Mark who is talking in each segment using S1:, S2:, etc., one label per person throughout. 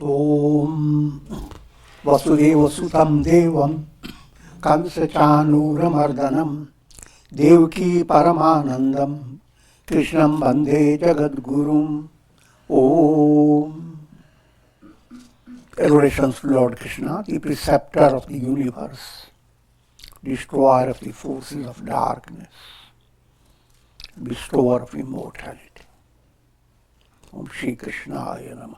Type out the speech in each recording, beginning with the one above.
S1: Om Vasudeva Sutam Devam Kamsa Chanuramardanam Devaki Paramanandam Krishnam Bande Jagadgurum. Om. Adorations to Lord Krishna, the preceptor of the universe, destroyer of the forces of darkness, bestower of immortality. Om Shri Krishnaya Namah.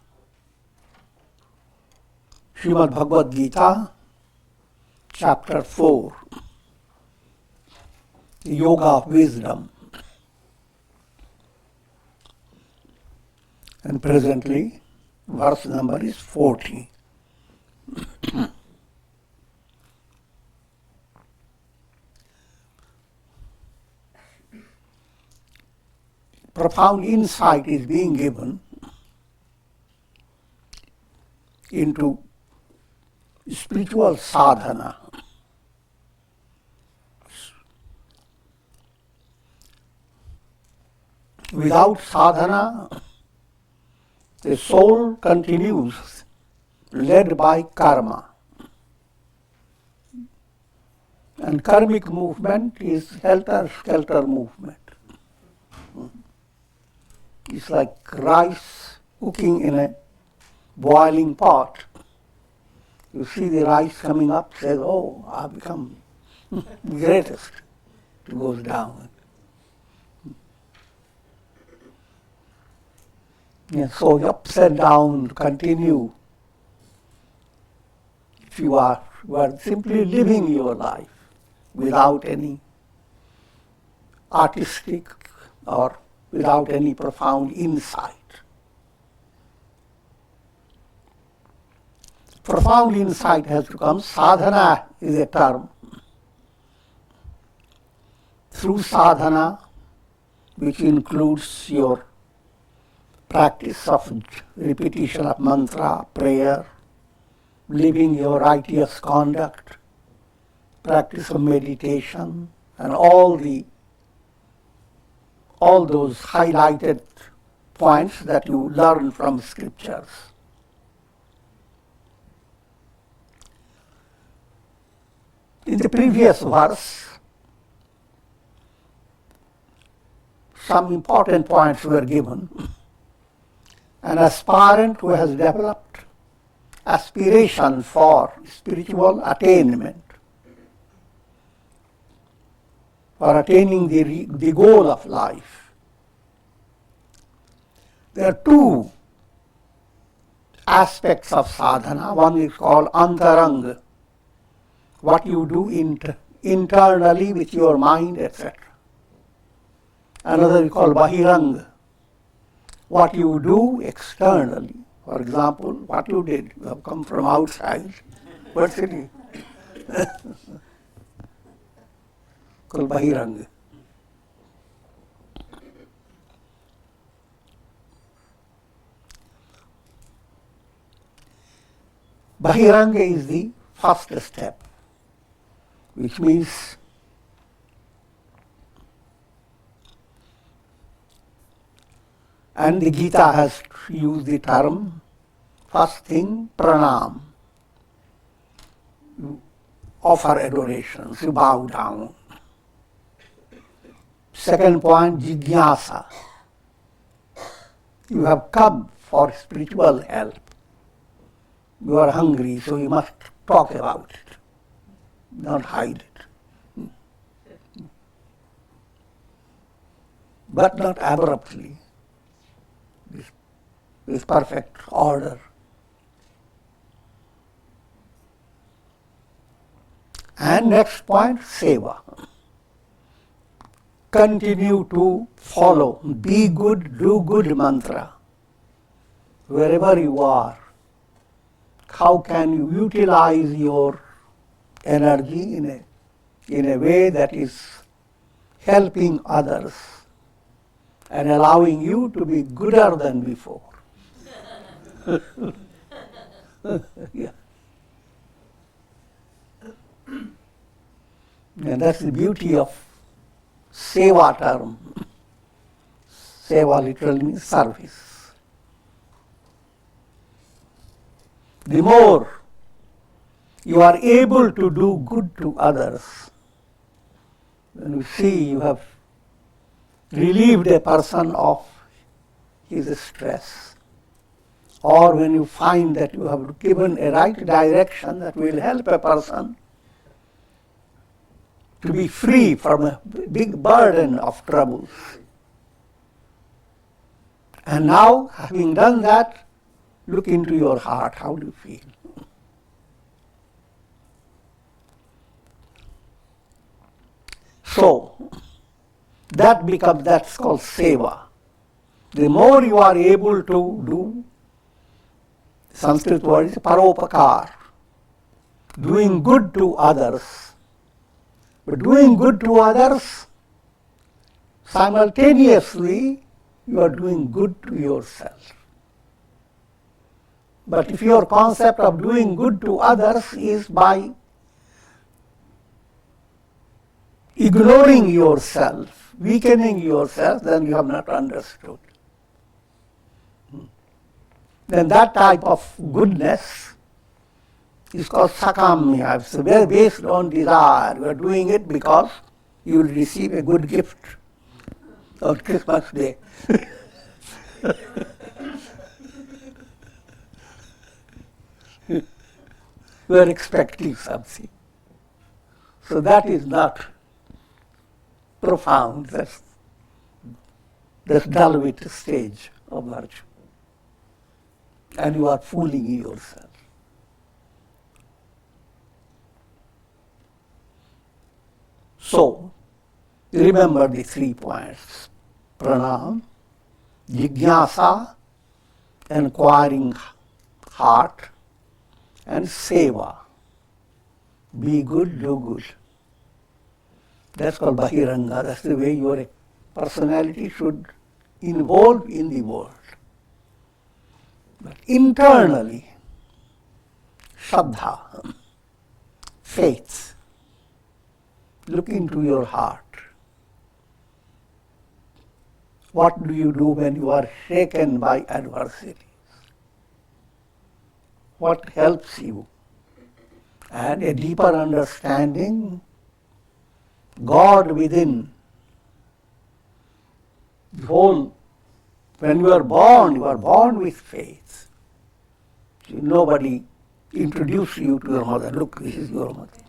S1: Srimad Bhagavad Gita, Chapter 4, the Yoga of Wisdom. And presently, verse number is 40. Profound insight is being given into spiritual sadhana. Without sadhana, the soul continues led by karma. And karmic movement is helter-skelter movement. It's like rice cooking in a boiling pot. You see the rice coming up, says, oh, I've become the greatest. It goes down. And so the ups and downs continue. If you are simply living your life without any artistic or without any profound insight. Profound insight has to come. Sadhana is a term. Through sadhana, which includes your practice of repetition of mantra, prayer, living your righteous conduct, practice of meditation, and all those highlighted points that you learn from scriptures. In the previous verse, some important points were given. An aspirant who has developed aspiration for spiritual attainment, for attaining the goal of life. There are two aspects of sadhana. One is called antaranga, what you do internally with your mind, etc. Another is called bahiranga, what you do externally. For example, what you did, you have come from outside. What city? Called bahiranga. Bahiranga is the first step, which means and the Gita has used the term, first thing, pranam. You offer adorations, you bow down. Second point, jigyasa. You have come for spiritual help. You are hungry, so you must talk about it, not hide it. But not abruptly. This perfect order. And next point, seva. Continue to follow, be good, do good mantra. Wherever you are, how can you utilize your energy in a way that is helping others and allowing you to be gooder than before. Yeah. And that's the beauty of seva term. Seva literally means service. the more you are able to do good to others. When you see you have relieved a person of his stress, or when you find that you have given a right direction that will help a person to be free from a big burden of troubles. And now, having done that, look into your heart. How do you feel? So, that's called seva. The more you are able to do, Sanskrit word is paropakar, doing good to others. But doing good to others, simultaneously, you are doing good to yourself. But if your concept of doing good to others is by ignoring yourself, weakening yourself, then you have not understood. Then that type of goodness is called sakamya. It's based on desire. You are doing it because you will receive a good gift on Christmas Day. We are expecting something. So that is not profound. That's Dalvita stage of virtue. And you are fooling yourself. So, remember the 3 points. Pranam, jigyasa, inquiring heart, and seva. Be good, do good. That's called bahiranga. That's the way your personality should involve in the world. But internally, shraddha, faith, look into your heart. What do you do when you are shaken by adversities? What helps you? And a deeper understanding, God within. The whole, when you are born with faith. Nobody introduce you to your mother. Look, this is your mother.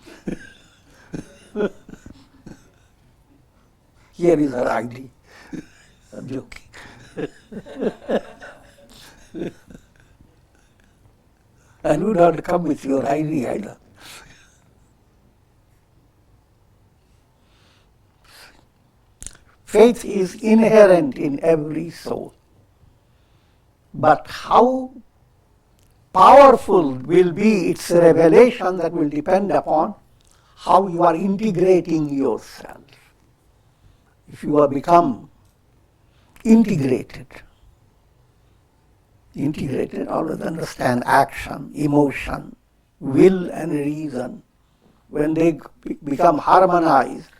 S1: Here is her ID. I'm joking. And you don't come with your ID either. Faith is inherent in every soul. But how powerful will be its revelation, that will depend upon how you are integrating yourself. If you have become integrated, always understand action, emotion, will and reason. When they become harmonized,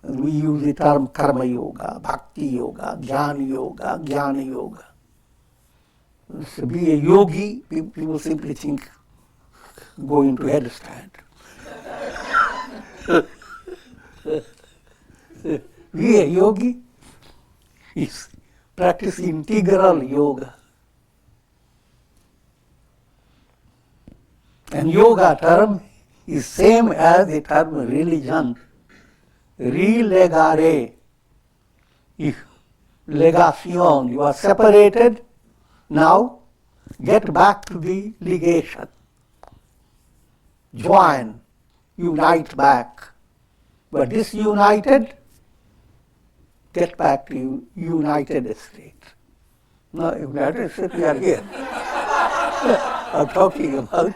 S1: and we use the term karma yoga, bhakti yoga, jnana yoga. So be a yogi, people simply think go into headstand. Be a yogi is practice integral yoga. And yoga term is same as the term religion. Relegare. Legation. You are separated. Now get back to the legation. Join. Unite back. But disunited, get back to United States. No, United States, we are here. I'm talking about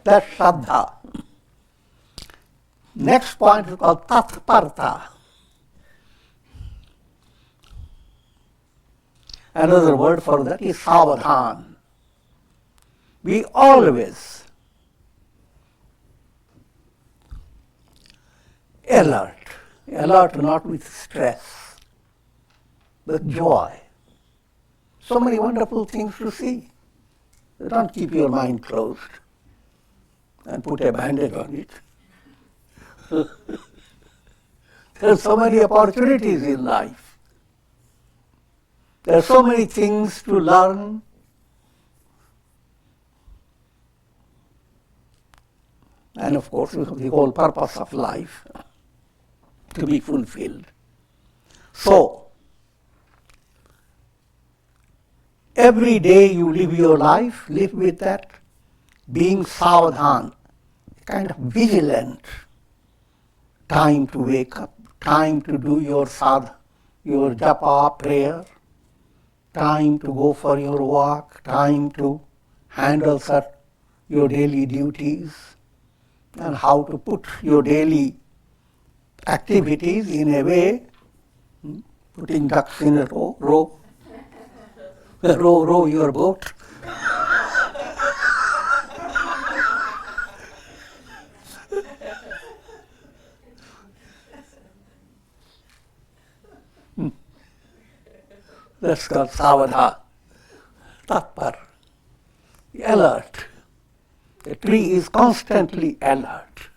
S1: that's Shraddha. Next point is called Tatparta. Another word for that is Savadhan. Be always alert. Alert not with stress, but joy. So many wonderful things to see. Don't keep your mind closed and put a band-aid on it. There are so many opportunities in life. There are so many things to learn. And of course, the whole purpose of life to be fulfilled. So, every day you live your life, live with that, being savadhan, kind of vigilant. Time to wake up, time to do your your japa, prayer, time to go for your walk, time to handle your daily duties, and how to put your daily activities in a way, putting ducks in a row, row your boat. That's called savadha, tatpar, alert. The tree is constantly alert,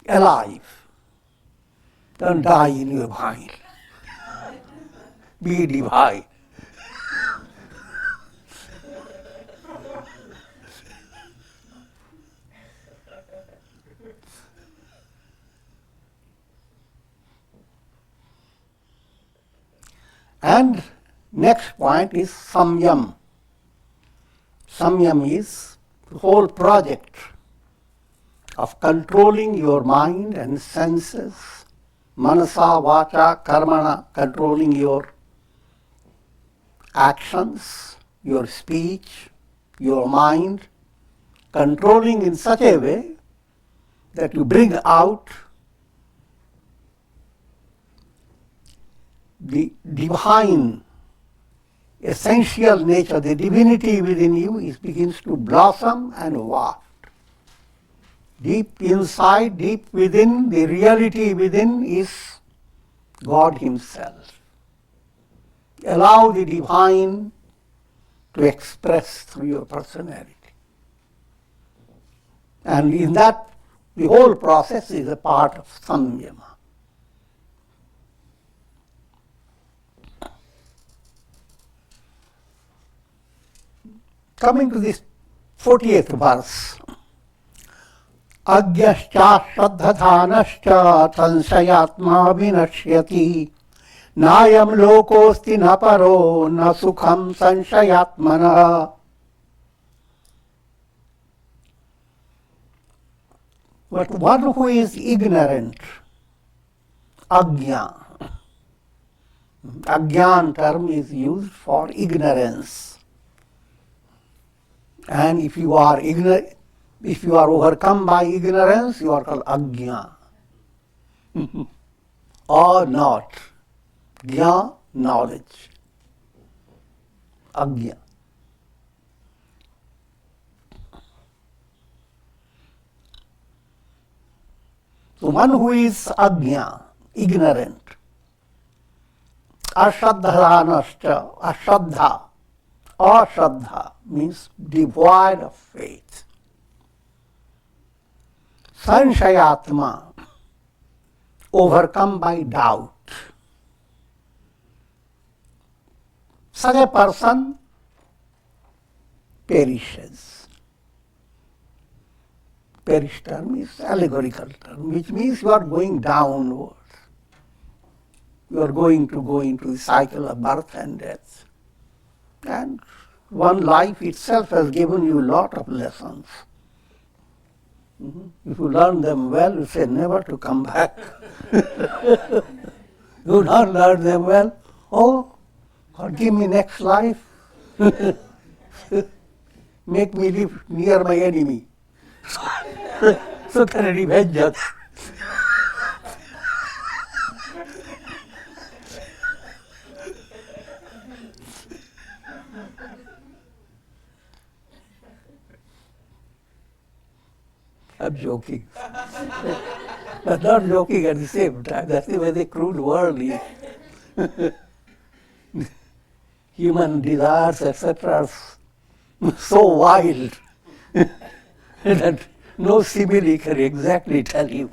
S1: alive. Don't die in your mind. Be divine. And next point is samyam. Samyam is the whole project of controlling your mind and senses, manasa, vacha, karmana, controlling your actions, your speech, your mind, controlling in such a way that you bring out the divine, essential nature, the divinity within you begins to blossom and waft. Deep inside, deep within, the reality within is God Himself. Allow the divine to express through your personality. And in that, the whole process is a part of samyama. Coming to this 48th verse, Agyascha shraddhadhanascha sansayatma vinashyati nayam lokosti na paro na sukham sanshayatmana. But one who is ignorant, agya, agyan term is used for ignorance. And if you are ignorant, if you are overcome by ignorance, you are called agya. Or not. Gya, knowledge. Agya. So one who is agya, ignorant, ashraddhanascha, ashraddha means devoid of faith. Sanshayatma, overcome by doubt. Such a person perishes. Perish term is allegorical term, which means you are going downwards. You are going to go into the cycle of birth and death. And one life itself has given you a lot of lessons. If you learn them well, you say never to come back. You not learn them well, oh, God, give me next life. Make me live near my enemy. So can I revenge us. I'm joking. but not joking at the same time. That's the way the crude world is. Human desires, etc., are so wild that no simile can exactly tell you.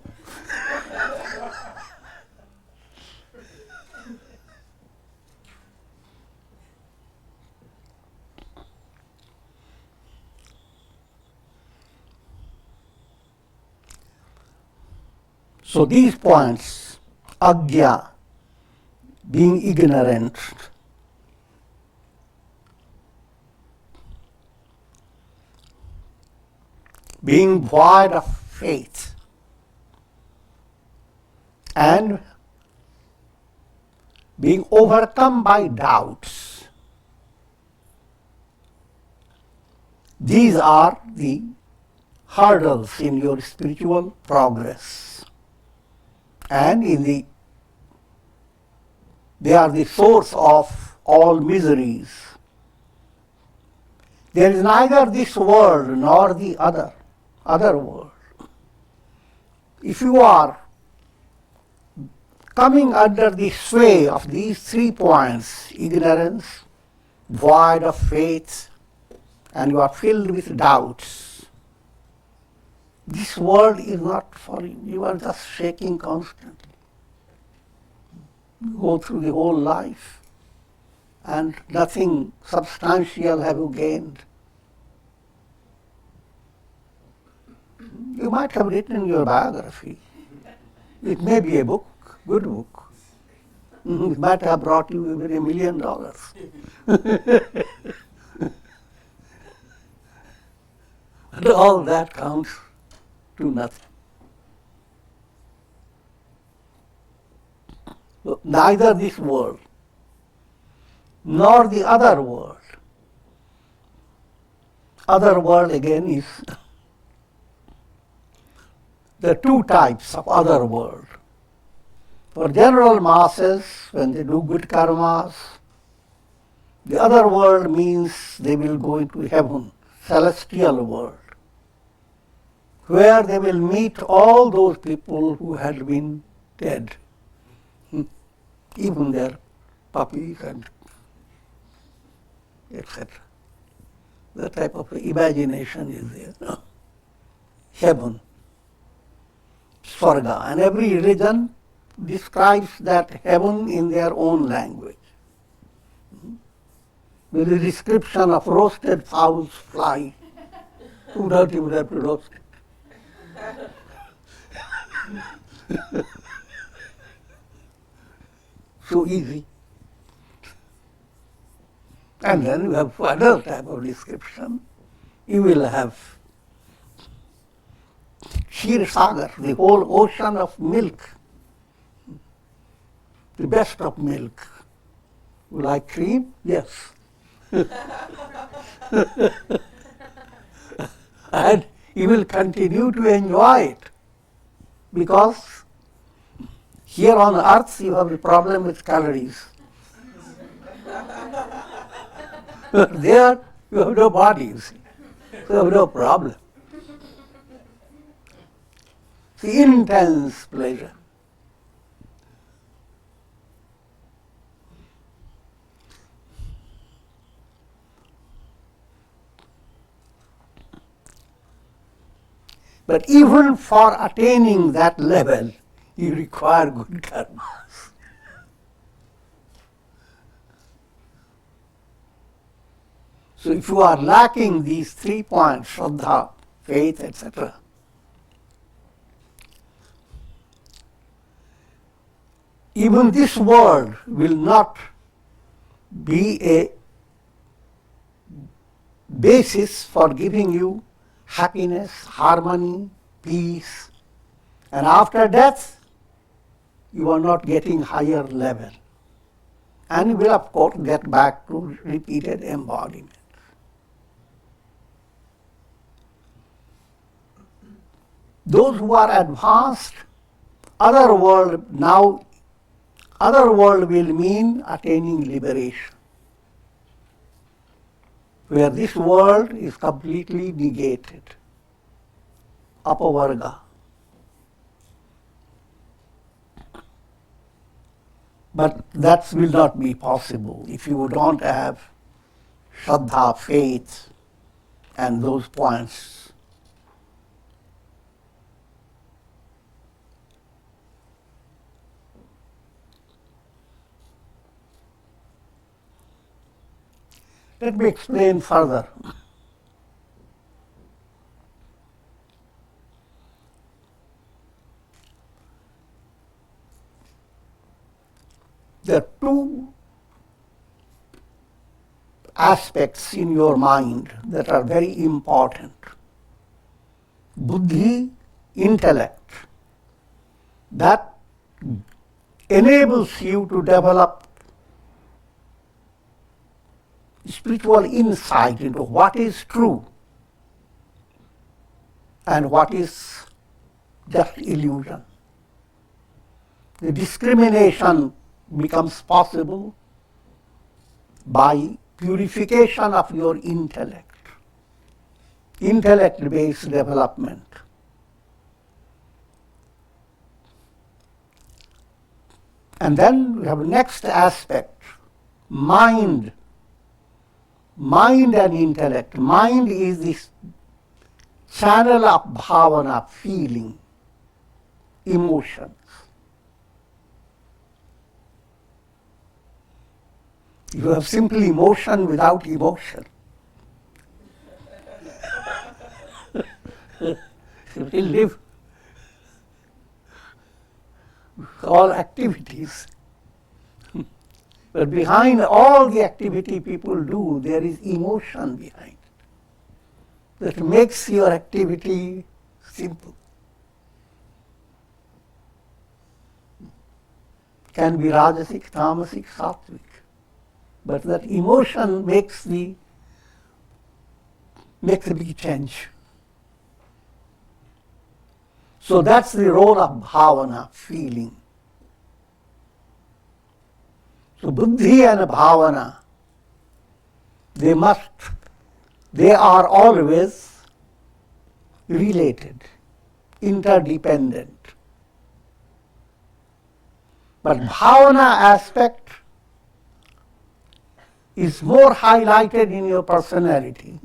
S1: So these points, agya, being ignorant, being void of faith, and being overcome by doubts. These are the hurdles in your spiritual progress. And they are the source of all miseries. There is neither this world nor the other world. If you are coming under the sway of these 3 points, ignorance, void of faith, and you are filled with doubts, this world is not for you. You are just shaking constantly. You go through the whole life and nothing substantial have you gained. You might have written your biography. It may be a book, good book. It might have brought you even $1 million. And all that counts to nothing. So neither this world nor the other world. Other world again is the 2 types of other world. For general masses, when they do good karmas, the other world means they will go into heaven, celestial world, where they will meet all those people who had been dead, even their puppies and etc. That type of imagination is there. No? Heaven, Swarga, and every religion describes that heaven in their own language. With the description of roasted fowls fly, without even have to roast it. So easy. And then you have another type of description. You will have Kshir Sagar, the whole ocean of milk, the best of milk. You like cream? Yes. And you will continue to enjoy it because here on earth you have a problem with calories. There you have no bodies, so you have no problem. The intense pleasure. But even for attaining that level, you require good karmas. So if you are lacking these 3 points, Shraddha, faith, etc., even this world will not be a basis for giving you happiness, harmony, peace. And after death, you are not getting higher level. And you will, of course, get back to repeated embodiment. Those who are advanced, other world will mean attaining liberation, where this world is completely negated, apavarga. But that will not be possible if you don't have Shraddha, faith, and those points. Let me explain further. There are two aspects in your mind that are very important. Buddhi, intellect, that enables you to develop spiritual insight into what is true and what is just illusion. The discrimination becomes possible by purification of your intellect, intellect-based development. And then we have the next aspect, mind. Mind and intellect. Mind is this channel of bhavana, feeling, emotions. You have simply emotion without emotion. You will live all activities. But behind all the activity people do, there is emotion behind it that makes your activity simple. Can be rajasic, tamasic, sattvic. But that emotion makes a big change. So that's the role of bhavana, feeling. So buddhi and bhavana, they are always related, interdependent. But bhavana aspect is more highlighted in your personality.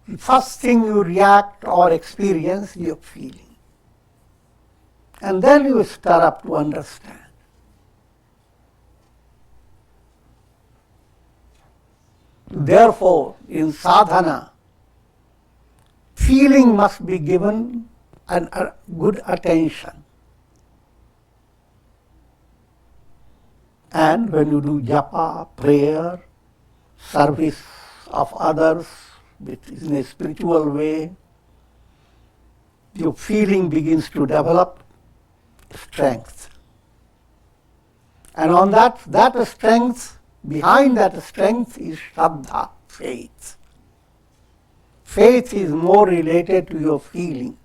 S1: The first thing you react or experience, your feeling. And then you stir up to understand. Therefore, in sadhana, feeling must be given a good attention. And when you do japa, prayer, service of others in a spiritual way, your feeling begins to develop strength. And on that strength, behind that strength is shraddha, faith. Faith is more related to your feeling.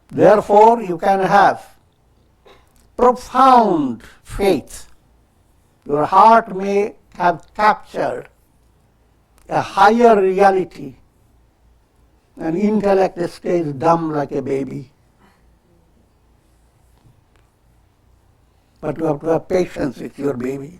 S1: Therefore, you can have profound faith. Your heart may have captured a higher reality, and intellect stays dumb like a baby. But you have to have patience with your baby.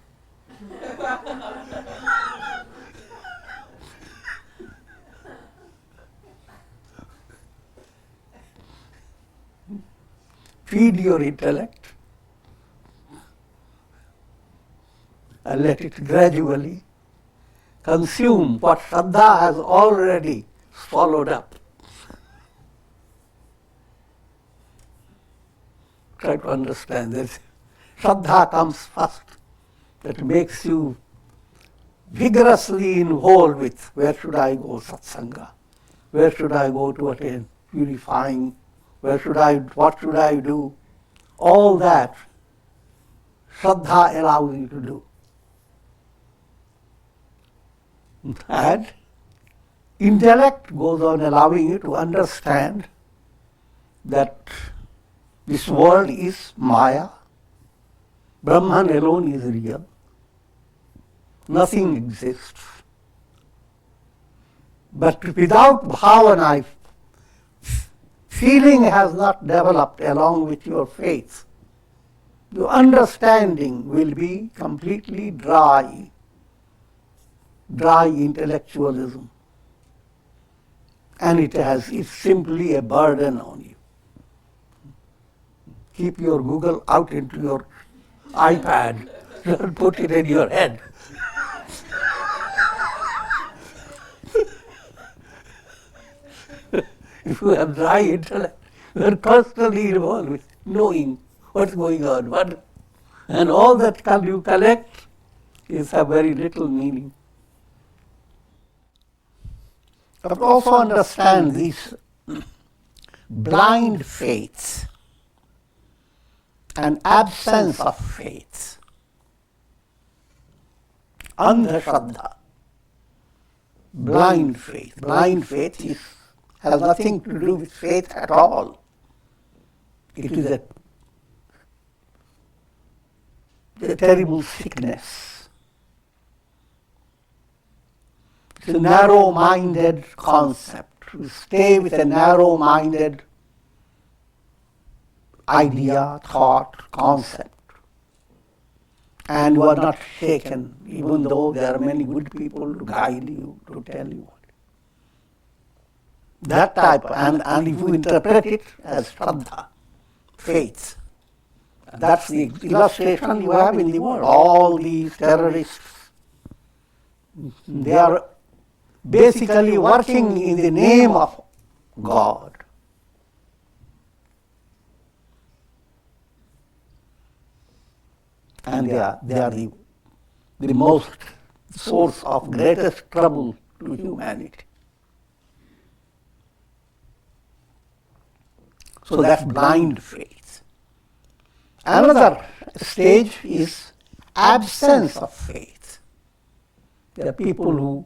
S1: Feed your intellect and let it gradually consume what Shraddha has already swallowed up. Try to understand this. Shraddha comes first. That makes you vigorously involved with where should I go, satsanga? Where should I go to attain purifying? What should I do? All that Shraddha allows you to do. And intellect goes on allowing you to understand that this world is Maya, Brahman alone is real, nothing exists. But without bhavana, feeling has not developed along with your faith, the understanding will be completely dry intellectualism. And it's simply a burden on you. Keep your Google out into your iPad, don't put it in your head. If you have dry intellect, you are constantly involved with knowing what's going on. And all that you collect is have very little meaning. But also understand these blind faiths and absence of faith. Andhashraddha, blind faith. Blind faith has nothing to do with faith at all. It is a terrible sickness. It's a narrow-minded concept. You stay with a narrow-minded idea, thought, concept. And you are not shaken, even though there are many good people to guide you, to tell you. That type, and if you interpret it as Shraddha, faith, that's the illustration you have in the world. All these terrorists, they are basically working in the name of God. And they are the most source of greatest trouble to humanity. So that's blind faith. Another stage is absence of faith. There are people who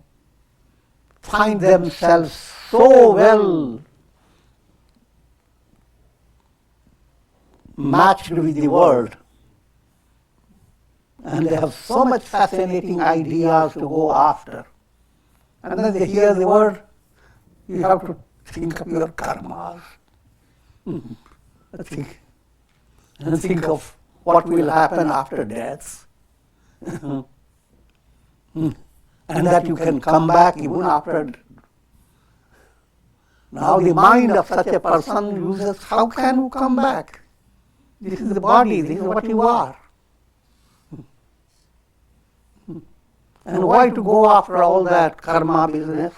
S1: find themselves so well matched with the world, and they have so much fascinating ideas to go after. And then they hear the word, you have to think of your karmas. Think of what will happen after death. And that you can come back even after. Now the mind of such a person uses, how can you come back? This is the body, this is what you are. And why to go after all that karma business?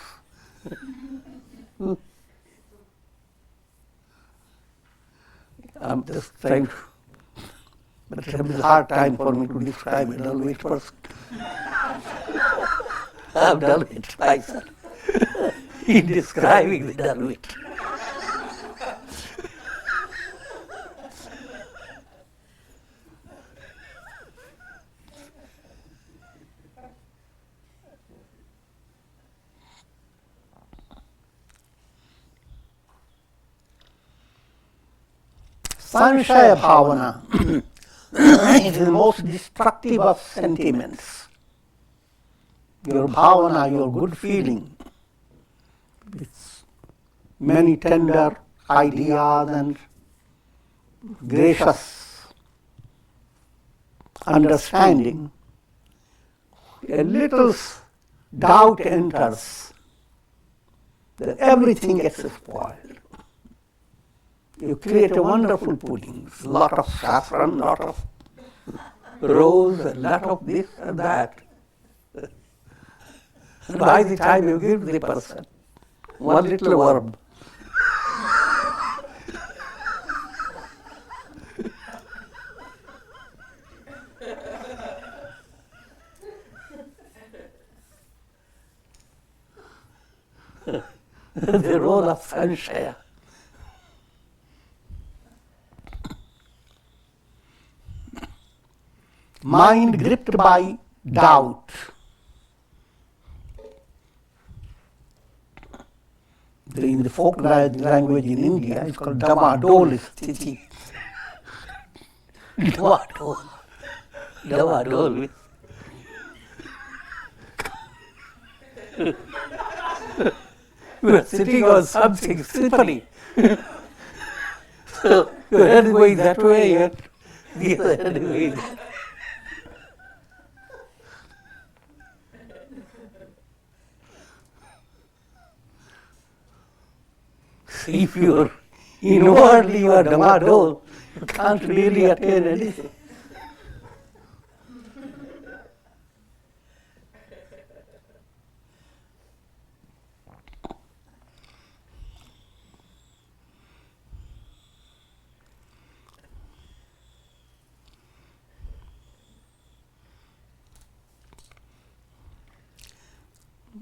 S1: I'm just trying to, but it's a hard time for me to describe a dull-witted person. I'm dull-witted myself in describing the dull-wit. Sanshaya bhavana is the most destructive of sentiments. Your bhavana, your good feeling, with many tender ideas and gracious understanding, a little doubt enters, that everything gets spoiled. You create a wonderful pudding, a lot of saffron, a lot of rose, a lot of this and that. And by the time you give the person one little worm, the role of sanshaya. Mind gripped by doubt. In the folk language in India, it's called damadol sthiti. Damadol. You are sitting on something slippery. So your head is going that way, and the other way. If you're inwardly you are Dhamadol, you can't really attain anything.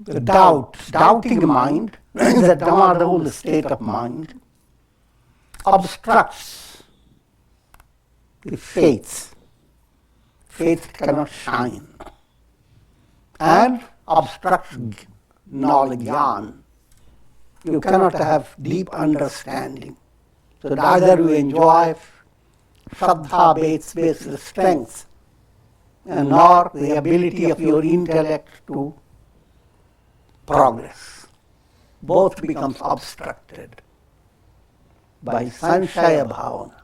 S1: The doubting mind, the Dhamadol state of mind, obstructs the faith. Faith cannot shine. And obstructs knowledge, jnana. You cannot have deep understanding. So neither you enjoy shraddha-based strength, and nor the ability of your intellect to progress. Both becomes obstructed by sanshaya bhavana.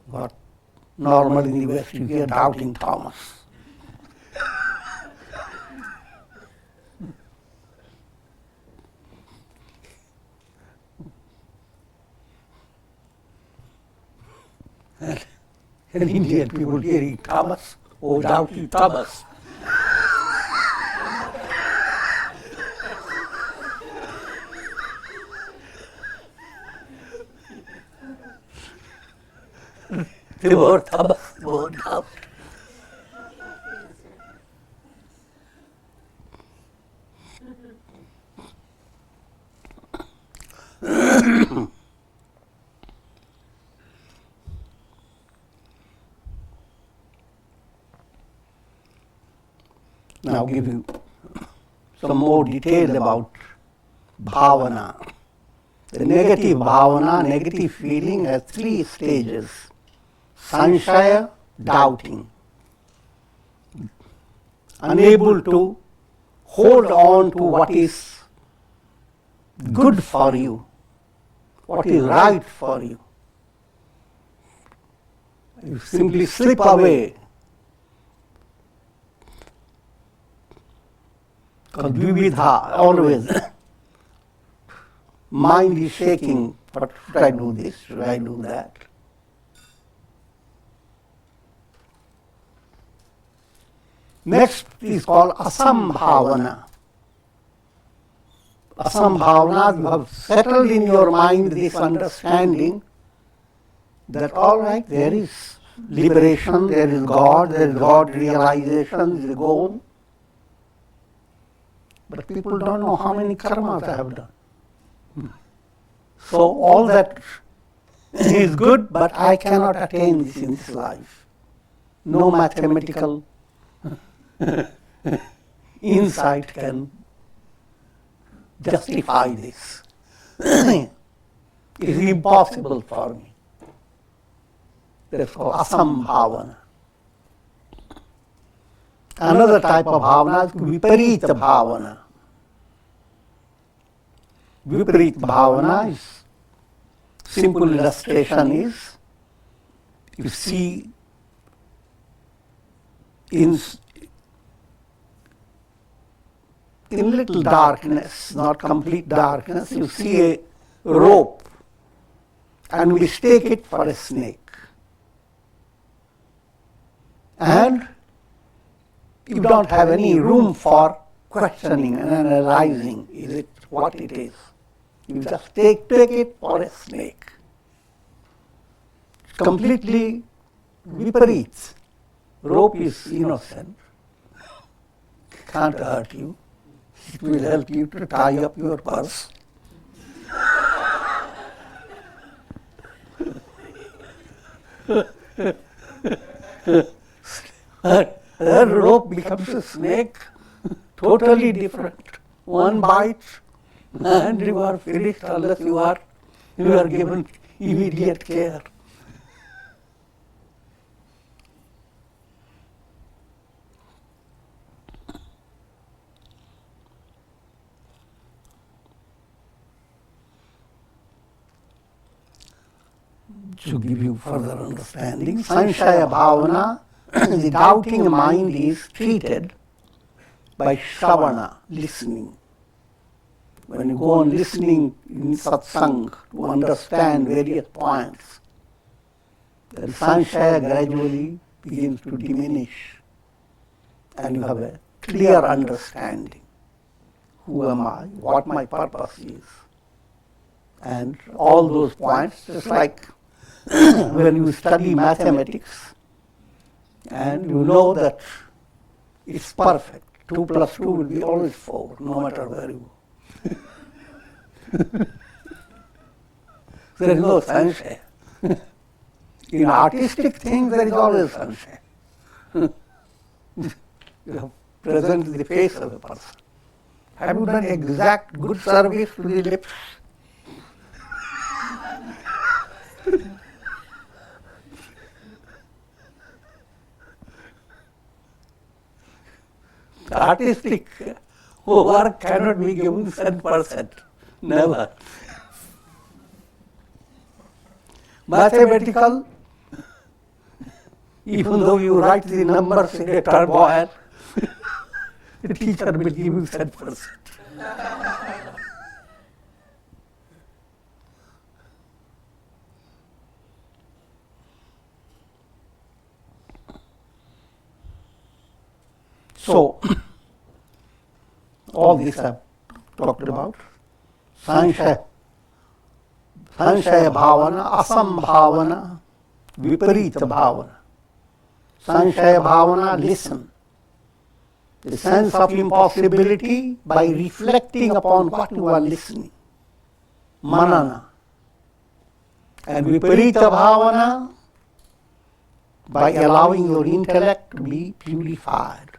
S1: What normally in the West you hear doubting Thomas. And Indian people hearing Thomas, oh doubting Thomas. The word Thomas, the word doubt. Now I'll give you some more detail about bhavana. The negative bhavana, negative feeling has 3 stages. Sanshaya, doubting. Unable to hold on to what is good for you, what is right for you. You simply slip away. Because vividha, always. Mind is shaking. What should I do this? Should I do that? Next is called asambhavana. Asambhavana, you have settled in your mind this understanding that all right, there is liberation, there is God realization is the goal. But people don't know how many karmas I have done. So all that is good, but I cannot attain this in this life. No mathematical insight can justify this. It is impossible for me. That's called asambhavana. Another type of bhavana is viparita bhavana. Viparita bhavana is, simple illustration is, you see in little darkness, not complete darkness, you see a rope and mistake it for a snake. And you don't have any room for questioning and analyzing, is it what it is? You just take it for a snake. It's completely viparit. Rope is innocent, can't hurt you. It will help you to tie up your purse. That rope becomes a snake, totally different. One bite and you are finished unless you are given immediate care. to give you further understanding, Sanshaya Bhavana, the doubting mind is treated by Shravana, listening. When you go on listening in satsang to understand various points, then Sanshaya gradually begins to diminish and you have a clear understanding. Who am I? What my purpose is? And all those points, just like when you study mathematics and you know that it's perfect. 2 plus 2 will be always 4, no matter where you go. There is no sunshine. In artistic things, there is always sunshine. You have present the face of a person. Have you done exact good service to the lips? Artistic work cannot be given 100%. Never. Mathematical, even though you write the numbers in a turmoil, the teacher will give you 100%. So, all this I've talked about. Sanshaya Bhavana, Asambhavana, Viparita Bhavana. Sanshaya Bhavana, listen. The sense of impossibility by reflecting upon what you are listening. Manana. And Viparita Bhavana, by allowing your intellect to be purified.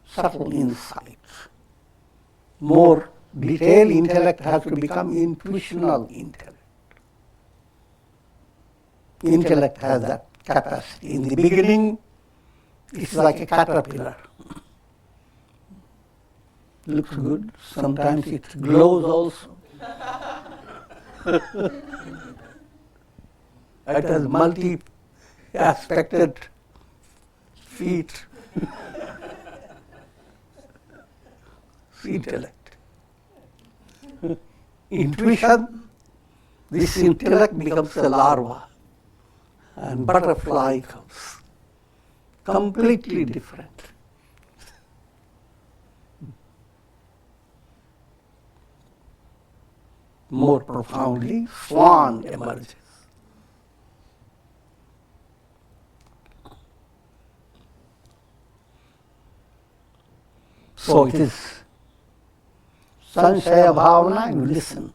S1: Subtle insights. More detailed intellect has to become intuitional intellect. Intellect has that capacity. In the beginning, it's like a caterpillar. Looks good. Sometimes it glows also. It has multi-aspected feet. Intellect. Intuition, this intellect becomes a larva and butterfly comes. Completely different. More profoundly, swan emerges. So it is Sanshaya Bhavana, you listen.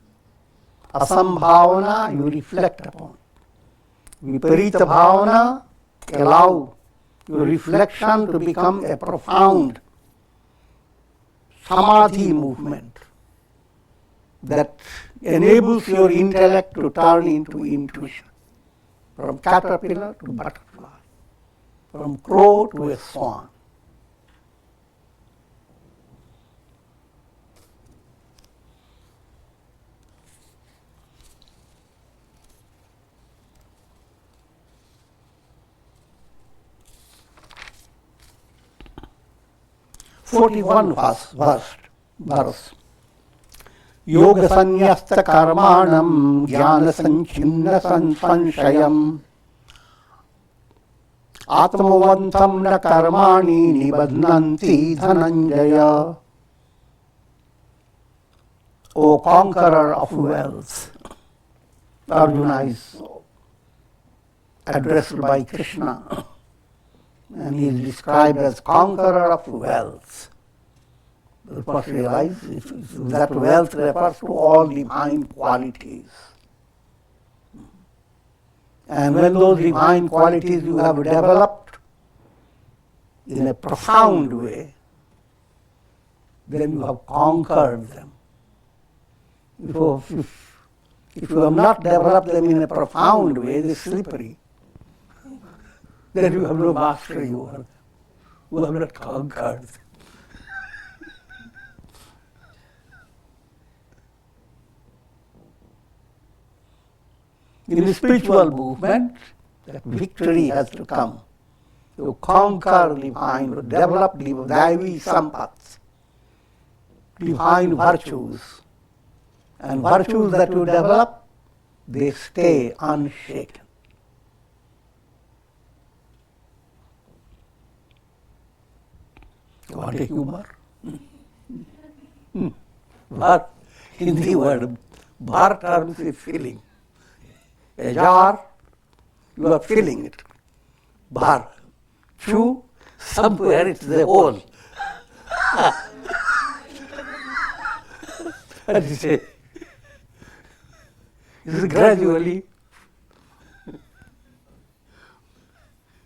S1: Asambhavana, you reflect upon. Viparita Bhavana, allow your reflection to become a profound samadhi movement that enables your intellect to turn into intuition. From caterpillar to butterfly, from crow to a swan. verse. Yoga sanyasta karmanam jnana sanchimna sanshayam atmavantam na karmani nibadnanti dhananjaya. O conqueror of wealth, Arjuna is addressed by Krishna. And he is described as conqueror of wealth. You must realize that wealth refers to all divine qualities. And when those divine qualities you have developed in a profound way, then you have conquered them. If you have not developed them in a profound way, they are slippery. Then you have no mastery over them. You have not conquered them. In the spiritual movement, that victory has to come. You conquer divine, develop Daivi Sampats, divine virtues. And virtues that you develop, they stay unshaken. You want a humor? But in the word, bar terms is filling. A jar, you are filling it. Bar. Chew, somewhere it's the hole. And you say, it's gradually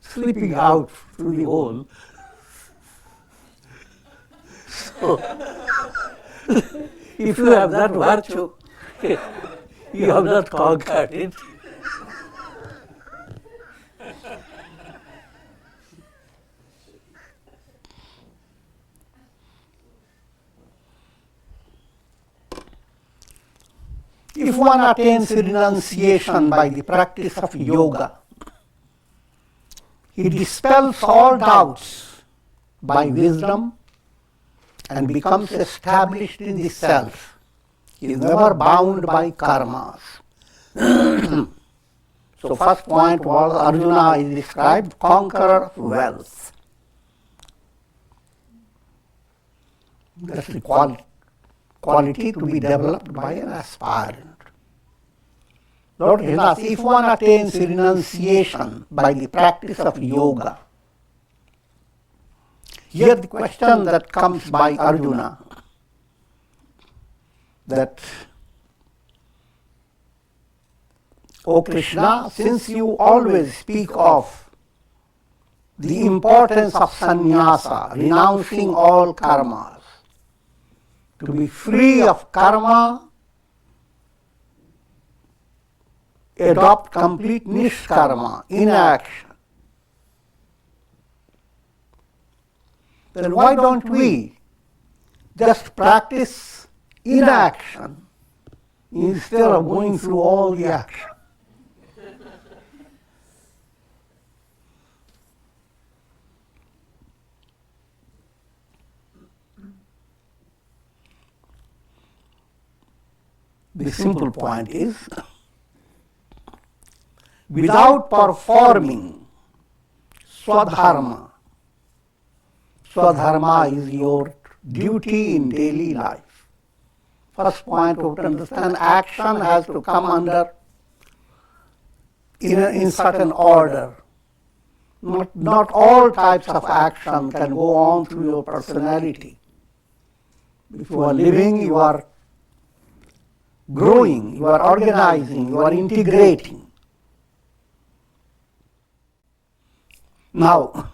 S1: slipping out through the hole. So, if you have that virtue, you have not conquered it. If one attains renunciation by the practice of yoga, he dispels all doubts by wisdom and becomes established in the self. He is never bound by karmas. So first point was Arjuna is described conqueror of wealth. That's the quality to be developed by an aspirant. Lord Hilas, if one attains renunciation by the practice of yoga, here the question that comes by Arjuna, that, O Krishna, since you always speak of the importance of sannyasa, renouncing all karmas, to be free of karma, adopt complete nishkarma, inaction. Then why don't we just practice inaction instead of going through all the action? The simple point is, without performing swadharma, swadharma is your duty in daily life. First point to understand, action has to come under in certain order. Not all types of action can go on through your personality. If you are living, you are growing, you are organizing, you are integrating. Now,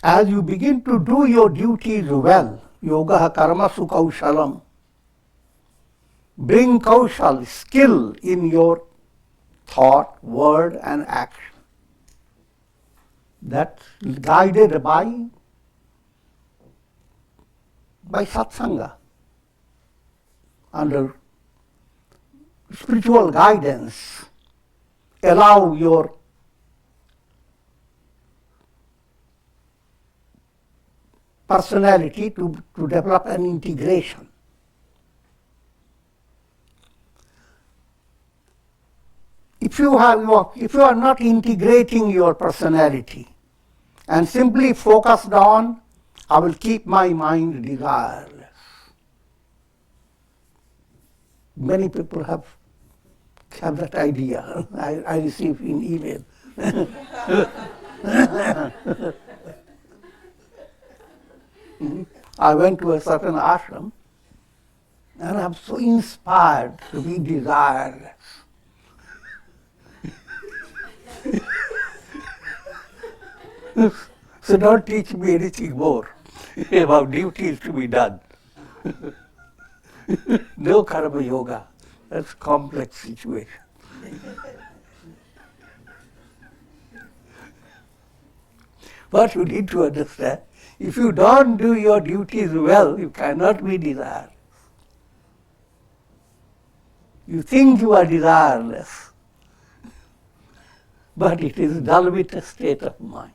S1: as you begin to do your duties well, yoga karma su kaushalam, bring kaushal, skill in your thought, word and action. That's guided by satsanga, under spiritual guidance. Allow your personality to develop an integration. If you are not integrating your personality and simply focused on, I will keep my mind desireless. Many people have that idea. I receive in email. I went to a certain ashram and I'm so inspired to be desireless. So don't teach me anything more about duties to be done. No karma yoga. That's a complex situation. What you need to understand, If you don't do your duties well, you cannot be desirous. You think you are desireless, but it is dull-witted state of mind.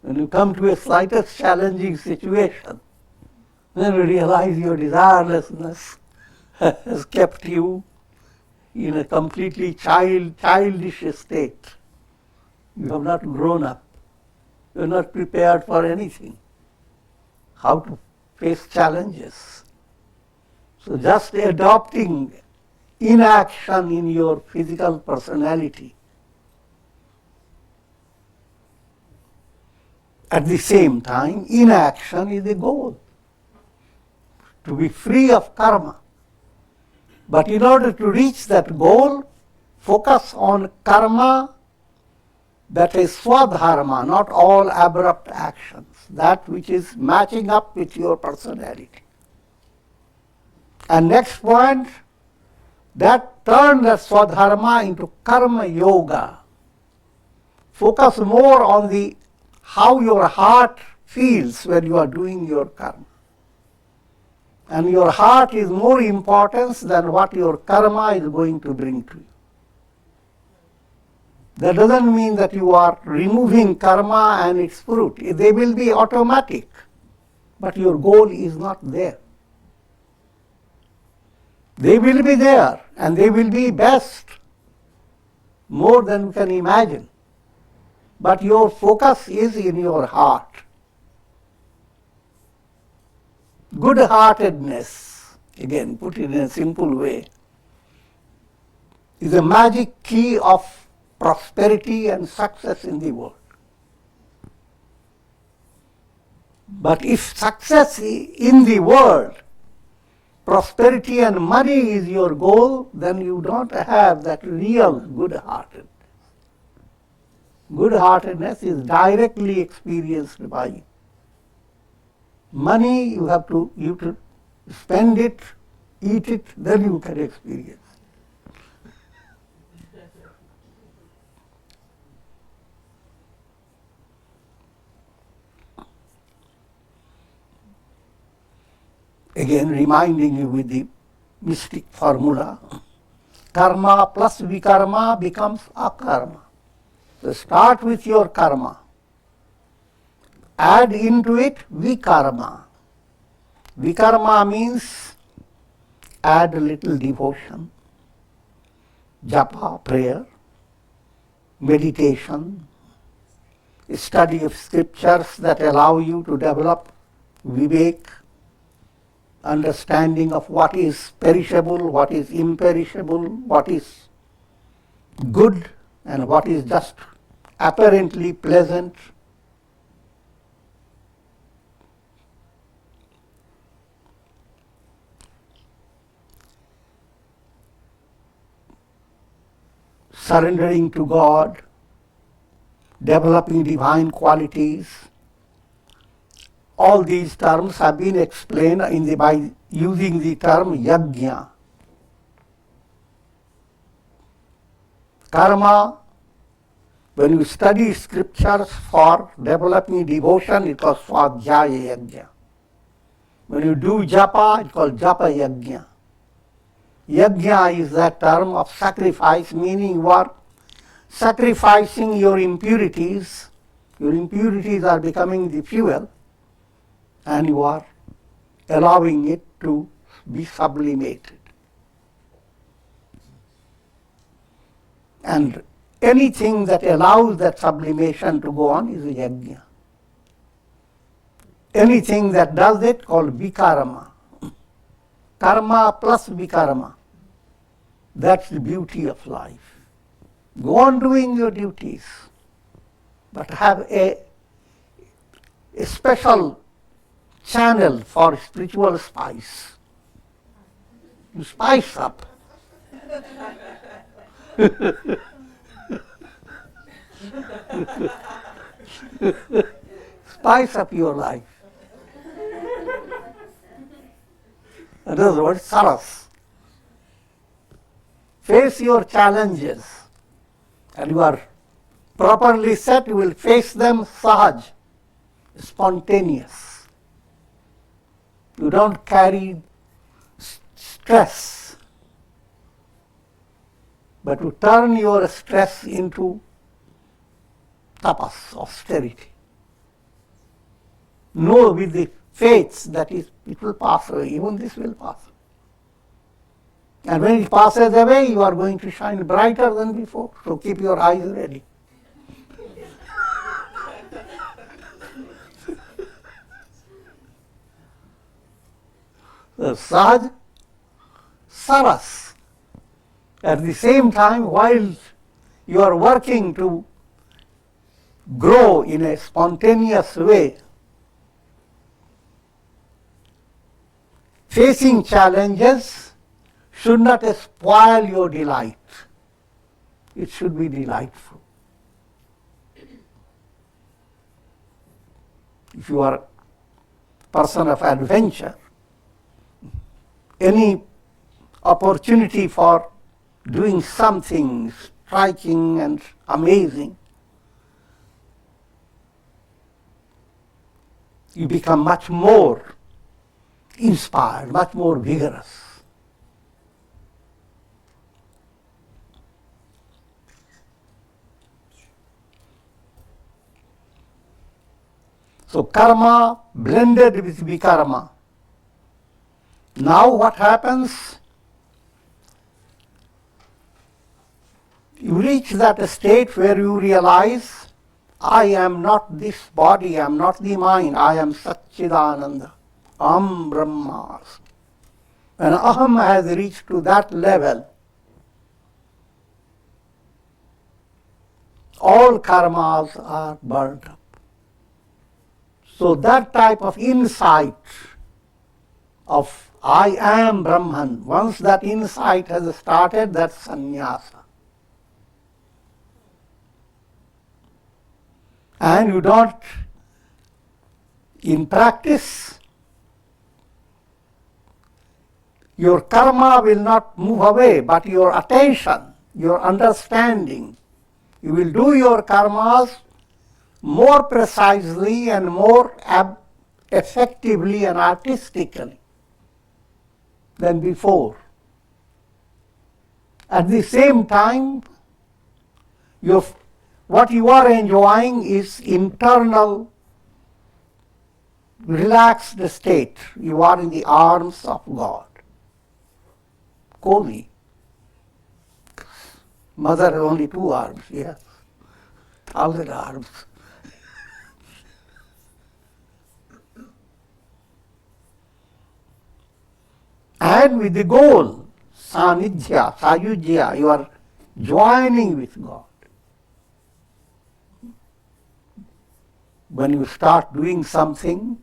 S1: When you come to a slightest challenging situation, then you realize your desirelessness has kept you in a completely childish state. You have not grown up. You are not prepared for anything. How to face challenges. So just adopting inaction in your physical personality. At the same time, inaction is the goal. To be free of karma. But in order to reach that goal, focus on karma that is swadharma, not all abrupt actions, that which is matching up with your personality. And next point, that turn that swadharma into karma yoga. Focus more on the how your heart feels when you are doing your karma. And your heart is more important than what your karma is going to bring to you. That doesn't mean that you are removing karma and its fruit. They will be automatic, but your goal is not there. They will be there, and they will be best, more than you can imagine. But your focus is in your heart. Good-heartedness, again put in a simple way, is a magic key of prosperity and success in the world. But if success in the world, prosperity and money is your goal, then you don't have that real good-heartedness. Good-heartedness is directly experienced by you. Money, you have to spend it, eat it, then you can experience. Again, reminding you with the mystic formula, karma plus vikarma becomes akarma. So start with your karma. Add into it vikarma. Vikarma means add a little devotion, japa, prayer, meditation, study of scriptures that allow you to develop vivek, understanding of what is perishable, what is imperishable, what is good and what is just apparently pleasant. Surrendering to God, developing divine qualities. All these terms have been explained by using the term yajna. Karma, when you study scriptures for developing devotion, it was swadhyaya yajna. When you do japa, it's called japa yajna. Yajna is that term of sacrifice, meaning you are sacrificing your impurities. Your impurities are becoming the fuel, and you are allowing it to be sublimated. And anything that allows that sublimation to go on is a yajna. Anything that does it called vikarma. Karma plus vikarma. That's the beauty of life. Go on doing your duties, but have a special channel for spiritual spice. You spice up. Spice up your life. In other words, saras. Face your challenges, and you are properly set, you will face them sahaj, spontaneous. You don't carry stress, but you turn your stress into tapas, austerity. Know with the faith that it will pass away, even this will pass away. And when it passes away, you are going to shine brighter than before. So keep your eyes ready. The Sahaj, Saras. At the same time, while you are working to grow in a spontaneous way, facing challenges should not spoil your delight. It should be delightful. If you are a person of adventure, any opportunity for doing something striking and amazing, you become much more inspired, much more vigorous. So karma blended with vikarma. Now what happens? You reach that state where you realize, I am not this body, I am not the mind, I am Satchidananda, Aham Brahmasmi. When Aham has reached to that level, all karmas are burnt up. So that type of insight of I am Brahman, once that insight has started, that's sannyasa. And you don't, in practice, your karma will not move away, but your attention, your understanding, you will do your karmas more precisely and more effectively and artistically than before. At the same time, what you are enjoying is internal, relaxed state. You are in the arms of God. Cozy. Mother has only 2 arms, yes. 1,000 arms. And with the goal, sanidhya, sayujya, you are joining with God. When you start doing something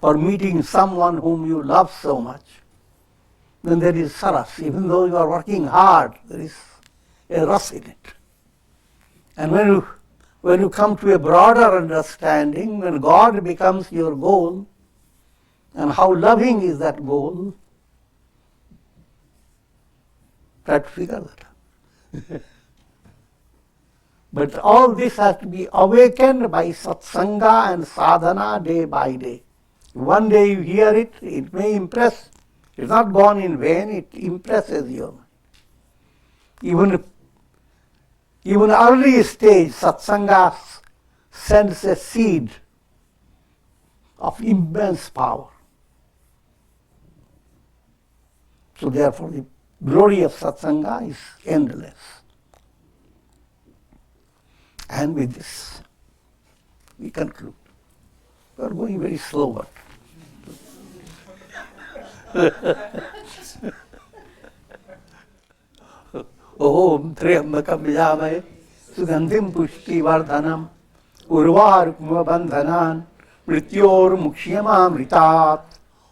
S1: or meeting someone whom you love so much, then there is saras. Even though you are working hard, there is a rus in it. And when you come to a broader understanding, when God becomes your goal, and how loving is that goal, try to figure that out. But all this has to be awakened by satsanga and sadhana day by day. One day you hear it, it may impress. It's not gone in vain, it impresses you. Even early stage, satsanga sends a seed of immense power. So therefore the glory of satsanga is endless. And with this, we conclude. We are going very slow, but Om Triambakam Yamai Sugandhim Pushti Vardhanam Urvarukma Bandhanan Mrityor Mukshiyama Mritat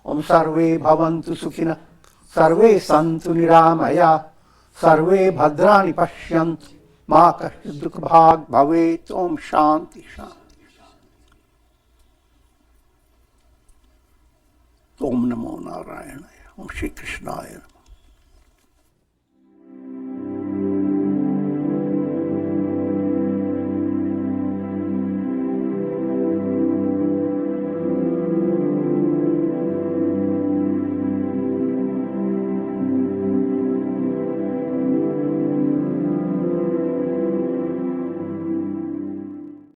S1: Om Sarve Bhavantu Sukhina Sarve Santu Niramaya Sarve Bhadrani Pashyantu Ma Kashchid Dukha Bhag Bhavet Om Shanti Shanti Om Namo Narayana Om Shri Krishnaya